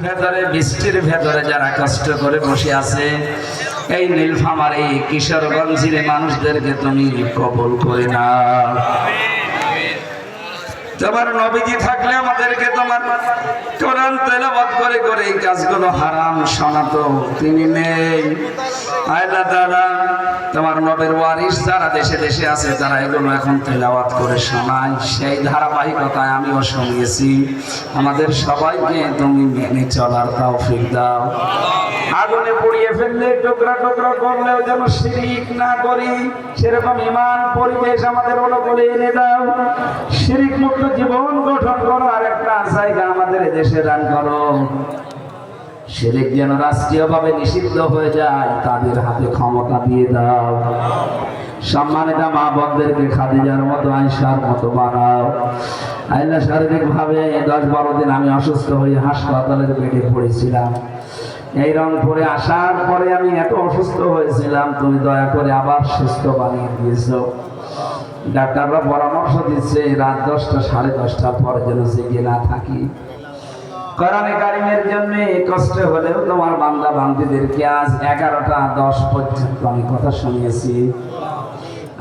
ভেতরে বৃষ্টির ভেতরে যারা কষ্ট করে বসে আছে, এই নীলফামারী কিশোরগঞ্জের মানুষদেরকে তুমি কবুল করে নাও। তোমার নবীজি থাকলে আমাদেরকে তোমার কোরআন তেলাওয়াত করে করে এই কাজগুলো হারাম শোনাতো, তিনি নেই। আল্লাহ তাআলা তোমার নবীর ওয়ারিস যারা দেশে দেশে আছে তারা এগুলো এখন তেলাওয়াত করে শোনায়, সেই ধারাবাহিকতায় আমিও শুনিয়েছি। আমাদের সবাইকে তুমি মেনে চলার তৌফিক দাও। আগুনে পুড়িয়ে ফেললে টুকরা টুকরা করলেও যেন শিরিক না করি, সেরকম ঈমান পরিবেশ আমাদের অনুকূলে এনে দাও। শিরিক মুক্ত জীবন গঠন করার একটা জায়গা আমাদের দেশে দান করো। শিরিক যেন রাষ্ট্রীয়ভাবে নিষিদ্ধ হয়ে যায়, তাদের হাতে ক্ষমতা দিয়ে দাও। সম্মানিত মা বোনদেরকে খাদিজার মতো আয়েশার মতো বানাও। আল্লাহ, শারীরিকভাবে 10-12 দিন আমি অসুস্থ হয়ে হাসপাতালের বেডে পড়েছিলাম। এই রংপুরে আসার পরে আমি এত অসুস্থ হয়েছিলাম, তুমি দয়া করে আবার সুস্থ বানিয়ে দিয়েছো। ডাক্তাররা পরামর্শ দিচ্ছে রাত 10টা 10:30টার পরে যেন জেগে না থাকি। কোরআনে কারিমের জন্য কষ্ট হলেও তোমার বান্দা বান্দীদেরকে আজ 11টা 10 পর্যন্ত আমি কথা শুনিয়েছি।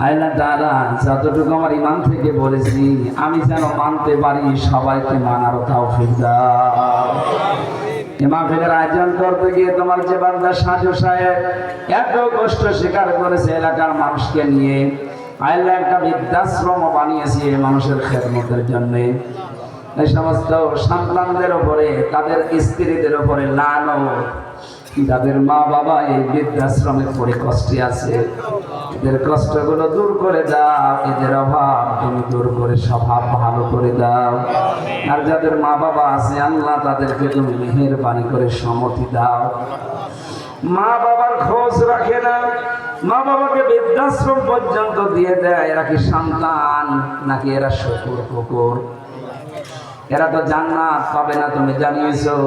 আল্লাহ তাআলা যতটুকু আমার ঈমান থেকে বলেছি আমি যেন মানতে পারি, সবাইকে মানার তৌফিক দাও। মাহফিলের আয়োজন করতে গিয়ে তোমার যে বান্দা সাজু সাহেব এত কষ্ট স্বীকার করেছে এলাকার মানুষকে নিয়ে, আল্লাহ একটা বৃদ্ধাশ্রম বানিয়েছে মানুষের খেদমতের জন্য। এই সমস্ত সন্তানদের উপরে, তাদের স্ত্রীদের উপরে লানত, যাদের মা বাবা এই বৃদ্ধাশ্রমে পড়ে কষ্টে আছে, এদের কষ্টগুলো দূর করে দাও। এদের অভাব তুমি দূর করে স্বভাব ভালো করে দাও। আর যাদের মা বাবা আছে আল্লাহ, তাদেরকে তুমি মেহেরবানি করে সম্মতি দাও। মা বাবার খোঁজ রাখে না, মা বাবাকে বৃদ্ধাশ্রম পর্যন্ত দিয়ে দেয়। এরা কি সন্তান নাকি এরা শুকুর কুকুর? এরা তো জান্নাত পাবে না, তুমি জানিয়েছো।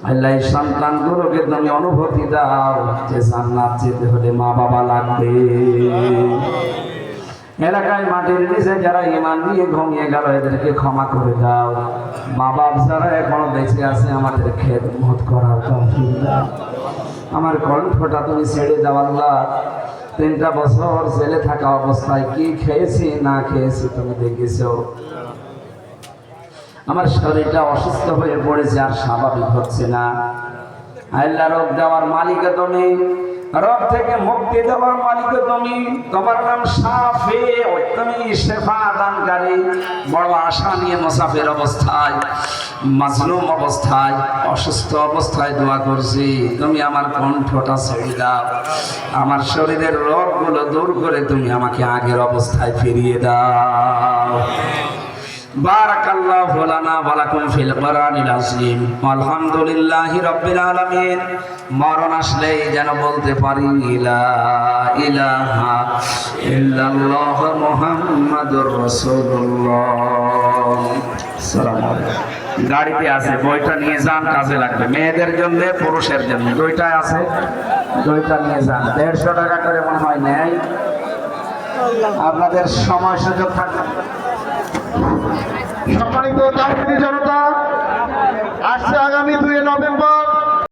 আল্লাহ, সন্তানগুলোকে তুমি অনুভূতি দাও যে জান্নাত যেতে হলে মা বাবা লাগবে। এলাকায় মাটির নিচে যারা ঈমান নিয়ে ঘুমিয়ে গেল এদেরকে ক্ষমা করে দাও। মা বাপ যারা এখনো বেঁচে আছে আমাদের খেদমত করার তৌফিক দাও। আমার কণ্ঠটা তুমি ছেড়ে দাও আল্লাহ। 3টা বছর জেলে থাকা অবস্থায় কি খেয়েছি না খেয়েছি তুমি দেখেছো। আমার শরীরটা অসুস্থ হয়ে পড়েছে, আর স্বাভাবিক হচ্ছে না। আল্লাহ, রোগ দেওয়ার মালিক তুমি, রোগ থেকে মুক্তি দেওয়ার মালিক তুমি। তোমার নাম শাফি, তুমি শেফা দানকারী। বড় আশা নিয়ে মুসাফির অবস্থায়, মাজলুম অবস্থায়, অসুস্থ অবস্থায় দোয়া করছি, তুমি আমার কণ্ঠটা ছেড়ে দাও। আমার শরীরের রোগগুলো দূর করে তুমি আমাকে আগের অবস্থায় ফিরিয়ে দাও। বারাকাল্লাহু লানা ওয়া লাকুম ফিল কোরআনিল আযীম। আলহামদুলিল্লাহি রাব্বিল আলামিন। মরণ আসলেই যেন বলতে পারি লা ইলাহা ইল্লাল্লাহ মুহাম্মাদুর রাসূলুল্লাহ। আসসালামু আলাইকুম। গাড়িতে আছে, বইটা নিয়ে যান, কাজে লাগবে। মেয়েদের জন্য, পুরুষের জন্য দুইটাই আছে, দুইটা নিয়ে যান। 150 টাকা করে মনে হয় নেয়। আপনাদের সময় সুযোগ থাকবে। সম্মানিত তাওহীদি জনতা, আসছে আগামী 2 নভেম্বর